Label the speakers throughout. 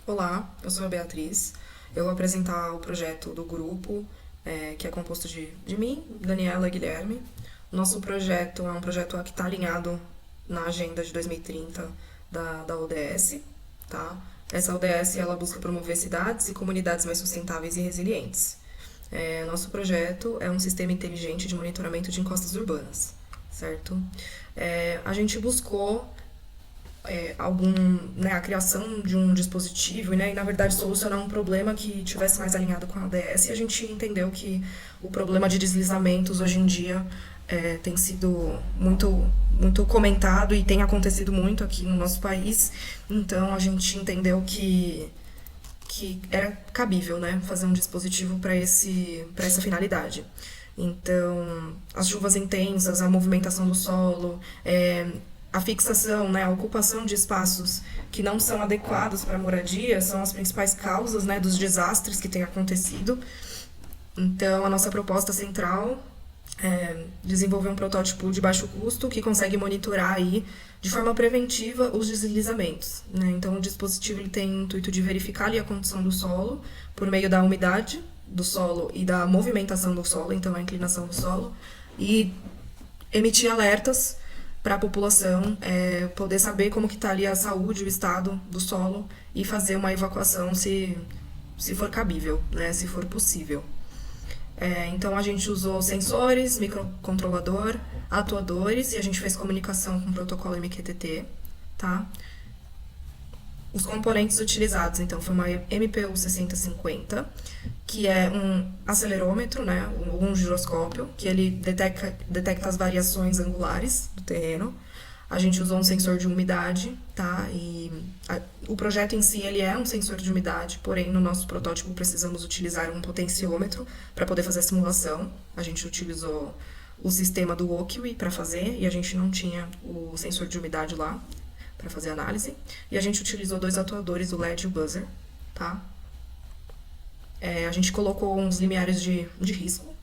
Speaker 1: Olá, eu sou a Beatriz. Eu vou apresentar o projeto do grupo, que é composto de mim, Daniela e Guilherme. Nosso projeto é um projeto que está alinhado na agenda de 2030 da ODS, tá? Essa ODS ela busca promover cidades e comunidades mais sustentáveis e resilientes. Nosso projeto é um sistema inteligente de monitoramento de encostas urbanas, certo? A gente buscou a criação de um dispositivo, né, e na verdade solucionar um problema que tivesse mais alinhado com a ODS. E a gente entendeu que o problema de deslizamentos hoje em dia tem sido muito comentado e tem acontecido muito aqui no nosso país. Então a gente entendeu que era cabível, né, fazer um dispositivo para essa finalidade. Então, as chuvas intensas, a movimentação do solo, a fixação, né, a ocupação de espaços que não são adequados para a moradia são as principais causas, né, dos desastres que têm acontecido. Então, a nossa proposta central é desenvolver um protótipo de baixo custo que consegue monitorar aí de forma preventiva os deslizamentos, né? Então, o dispositivo ele tem o intuito de verificar ali a condição do solo por meio da umidade do solo e da movimentação do solo, então a inclinação do solo, e emitir alertas para a população poder saber como que está ali a saúde, o estado do solo e fazer uma evacuação se for cabível, né, se for possível. Então a gente usou sensores, microcontrolador, atuadores e a gente fez comunicação com o protocolo MQTT, tá? Os componentes utilizados, então, foi uma MPU 6050, que é um acelerômetro, né, um giroscópio, que ele detecta as variações angulares do terreno. A gente usou um sensor de umidade, tá? O projeto em si ele é um sensor de umidade, porém no nosso protótipo precisamos utilizar um potenciômetro para poder fazer a simulação. A gente utilizou o sistema do Okiwi para fazer e a gente não tinha o sensor de umidade lá para fazer a análise. E a gente utilizou dois atuadores, o LED e o buzzer, tá? A gente colocou uns limiares de risco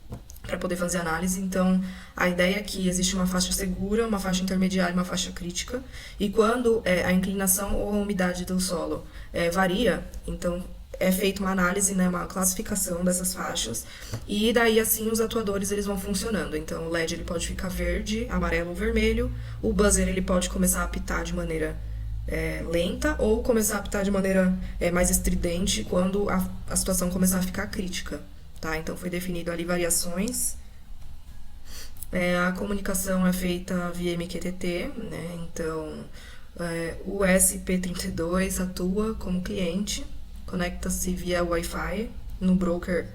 Speaker 1: para poder fazer análise. Então, a ideia é que existe uma faixa segura, uma faixa intermediária e uma faixa crítica. E quando a inclinação ou a umidade do solo varia, então é feita uma análise, né, uma classificação dessas faixas. E daí, assim, os atuadores eles vão funcionando. Então, o LED ele pode ficar verde, amarelo ou vermelho. O buzzer ele pode começar a apitar de maneira lenta ou começar a apitar de maneira mais estridente quando a situação começar a ficar crítica. Tá? Então, foi definido ali variações. A comunicação é feita via MQTT, né? Então, o SP32 atua como cliente, conecta-se via Wi-Fi no broker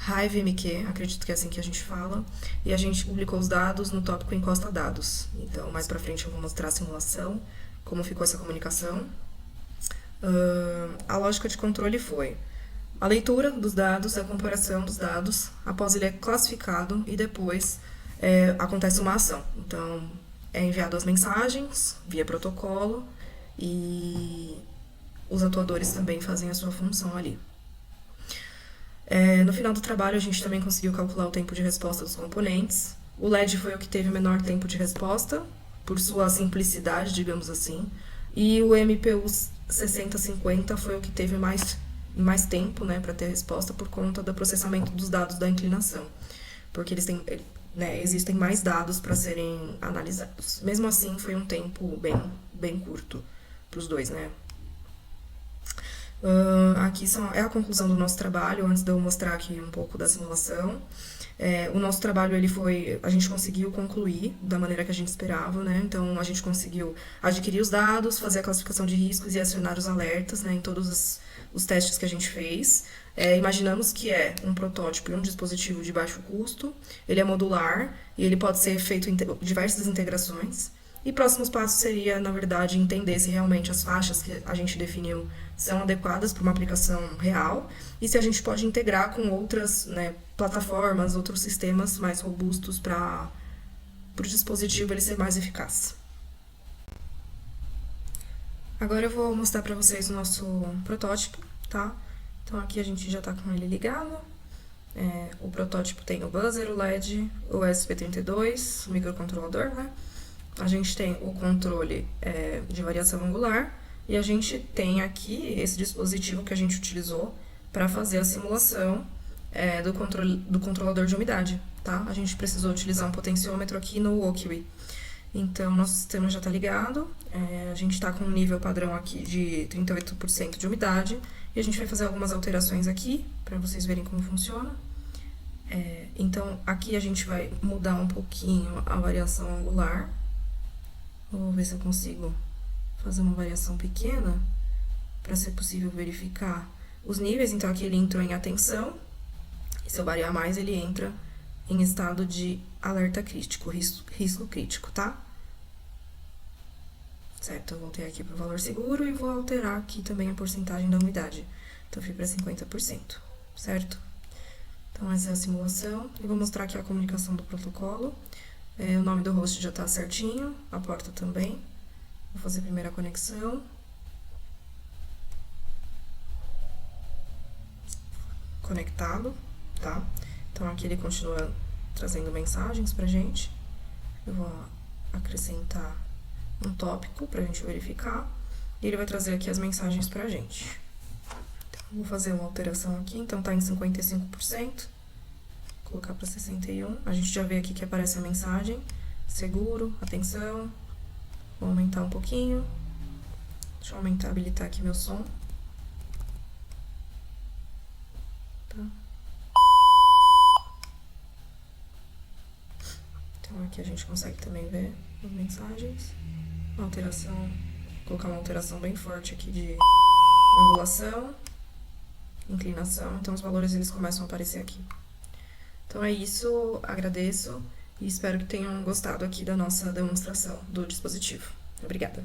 Speaker 1: HiveMQ, acredito que é assim que a gente fala, e a gente publicou os dados no tópico Encosta Dados. Então, mais pra frente eu vou mostrar a simulação, como ficou essa comunicação. A lógica de controle foi a leitura dos dados, a comparação dos dados, após ele é classificado e depois acontece uma ação. Então, é enviado as mensagens via protocolo e os atuadores também fazem a sua função ali. No final do trabalho, a gente também conseguiu calcular o tempo de resposta dos componentes. O LED foi o que teve o menor tempo de resposta, por sua simplicidade, digamos assim. E o MPU 6050 foi o que teve mais tempo, né, para ter a resposta por conta do processamento dos dados da inclinação. Porque eles têm, né, existem mais dados para serem analisados. Mesmo assim, foi um tempo bem curto para os dois, né? Aqui é a conclusão do nosso trabalho, antes de eu mostrar aqui um pouco da simulação. O nosso trabalho, a gente conseguiu concluir da maneira que a gente esperava, né? Então, a gente conseguiu adquirir os dados, fazer a classificação de riscos e acionar os alertas, né, em todos os testes que a gente fez. Imaginamos que é um protótipo e um dispositivo de baixo custo, ele é modular e ele pode ser feito em diversas integrações. E próximos passos seria, na verdade, entender se realmente as faixas que a gente definiu são adequadas para uma aplicação real e se a gente pode integrar com outras, né, plataformas, outros sistemas mais robustos para o dispositivo ele ser mais eficaz. Agora eu vou mostrar para vocês o nosso protótipo, tá? Então aqui a gente já está com ele ligado. O protótipo tem o buzzer, o LED, o SP32, o microcontrolador, né? A gente tem o controle de variação angular E a gente tem aqui esse dispositivo que a gente utilizou para fazer a simulação do controlador de umidade, tá? A gente precisou utilizar um potenciômetro aqui no Okiwi. Então, nosso sistema já está ligado, a gente está com um nível padrão aqui de 38% de umidade, e a gente vai fazer algumas alterações aqui, para vocês verem como funciona. Então, aqui a gente vai mudar um pouquinho a variação angular. Vou ver se eu consigo fazer uma variação pequena, para ser possível verificar os níveis. Então, aqui ele entrou em atenção, e se eu variar mais, ele entra em estado de alerta crítico, risco crítico, tá? Certo, eu voltei aqui para o valor seguro e vou alterar aqui também a porcentagem da umidade. Então, fui para 50%, certo? Então, essa é a simulação. Eu vou mostrar aqui a comunicação do protocolo. O nome do host já está certinho, a porta também. Vou fazer a primeira conexão. Conectado, tá? Então, aqui ele continua trazendo mensagens pra gente. Eu vou acrescentar um tópico pra gente verificar. E ele vai trazer aqui as mensagens pra gente. Então, vou fazer uma alteração aqui. Então, tá em 55%. Vou colocar pra 61%. A gente já vê aqui que aparece a mensagem. Seguro, atenção. Vou aumentar um pouquinho. Deixa eu habilitar aqui meu som. Tá? Então, aqui a gente consegue também ver as mensagens. Uma alteração, vou colocar uma alteração bem forte aqui de angulação, inclinação. Então, os valores eles começam a aparecer aqui. Então, é isso. Agradeço e espero que tenham gostado aqui da nossa demonstração do dispositivo. Obrigada.